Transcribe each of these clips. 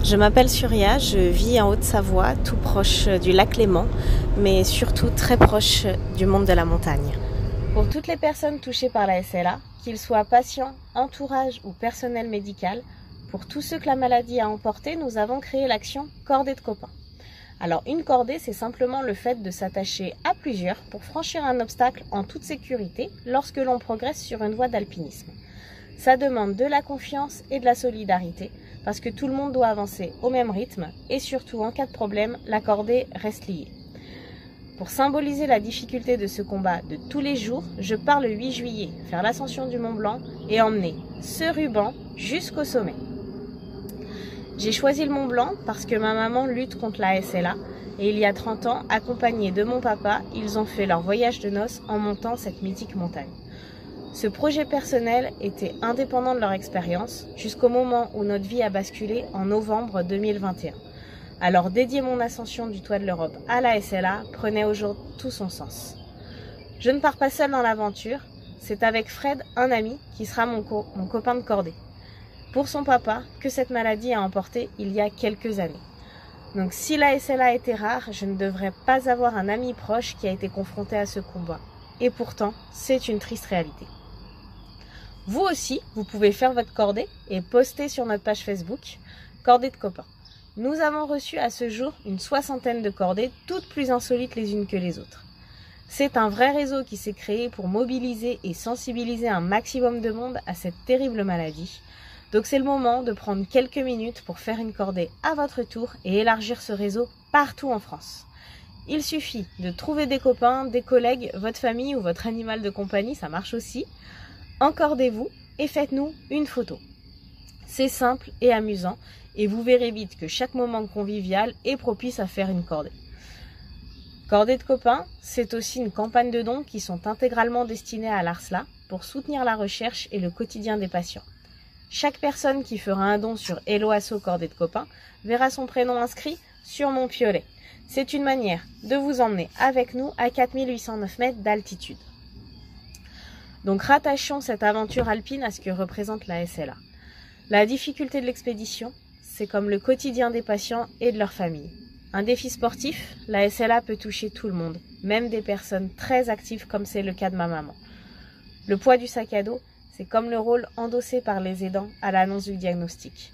Je m'appelle Surya, je vis en Haute-Savoie, tout proche du lac Léman, mais surtout très proche du monde de la montagne. Pour toutes les personnes touchées par la SLA, qu'ils soient patients, entourage ou personnel médical, pour tous ceux que la maladie a emporté, nous avons créé l'action Cordée de copains. Alors une cordée, c'est simplement le fait de s'attacher à plusieurs pour franchir un obstacle en toute sécurité lorsque l'on progresse sur une voie d'alpinisme. Ça demande de la confiance et de la solidarité parce que tout le monde doit avancer au même rythme et surtout en cas de problème, la cordée reste liée. Pour symboliser la difficulté de ce combat de tous les jours, je pars le 8 juillet faire l'ascension du Mont Blanc et emmener ce ruban jusqu'au sommet. J'ai choisi le Mont Blanc parce que ma maman lutte contre la SLA et il y a 30 ans, accompagnés de mon papa, ils ont fait leur voyage de noces en montant cette mythique montagne. Ce projet personnel était indépendant de leur expérience jusqu'au moment où notre vie a basculé en novembre 2021. Alors dédier mon ascension du toit de l'Europe à la SLA prenait aujourd'hui tout son sens. Je ne pars pas seule dans l'aventure, c'est avec Fred, un ami, qui sera mon copain de cordée. Pour son papa, que cette maladie a emporté il y a quelques années. Donc si la SLA était rare, je ne devrais pas avoir un ami proche qui a été confronté à ce combat. Et pourtant, c'est une triste réalité. Vous aussi, vous pouvez faire votre cordée et poster sur notre page Facebook Cordée de copains. Nous avons reçu à ce jour une 60aine de cordées, toutes plus insolites les unes que les autres. C'est un vrai réseau qui s'est créé pour mobiliser et sensibiliser un maximum de monde à cette terrible maladie. Donc c'est le moment de prendre quelques minutes pour faire une cordée à votre tour et élargir ce réseau partout en France. Il suffit de trouver des copains, des collègues, votre famille ou votre animal de compagnie, ça marche aussi. Encordez-vous et faites-nous une photo. C'est simple et amusant et vous verrez vite que chaque moment convivial est propice à faire une cordée. Cordée de copains, c'est aussi une campagne de dons qui sont intégralement destinées à l'ARSLA pour soutenir la recherche et le quotidien des patients. Chaque personne qui fera un don sur Hello Asso Cordée de copains verra son prénom inscrit sur mon piolet. C'est une manière de vous emmener avec nous à 4809 mètres d'altitude. Donc rattachons cette aventure alpine à ce que représente la SLA. La difficulté de l'expédition, c'est comme le quotidien des patients et de leurs familles. Un défi sportif, la SLA peut toucher tout le monde, même des personnes très actives comme c'est le cas de ma maman. Le poids du sac à dos, c'est comme le rôle endossé par les aidants à l'annonce du diagnostic.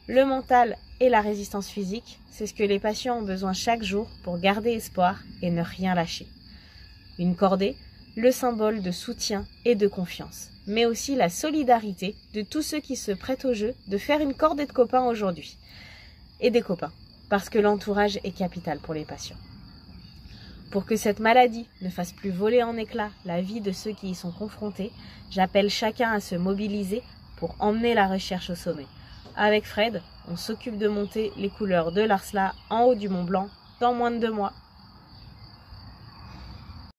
Le mental et la résistance physique, c'est ce que les patients ont besoin chaque jour pour garder espoir et ne rien lâcher. Une cordée, le symbole de soutien et de confiance, mais aussi la solidarité de tous ceux qui se prêtent au jeu de faire une cordée de copains aujourd'hui. Et des copains, parce que l'entourage est capital pour les patients. Pour que cette maladie ne fasse plus voler en éclats la vie de ceux qui y sont confrontés, j'appelle chacun à se mobiliser pour emmener la recherche au sommet. Avec Fred, on s'occupe de monter les couleurs de l'ARSLA en haut du Mont Blanc dans moins de 2 mois.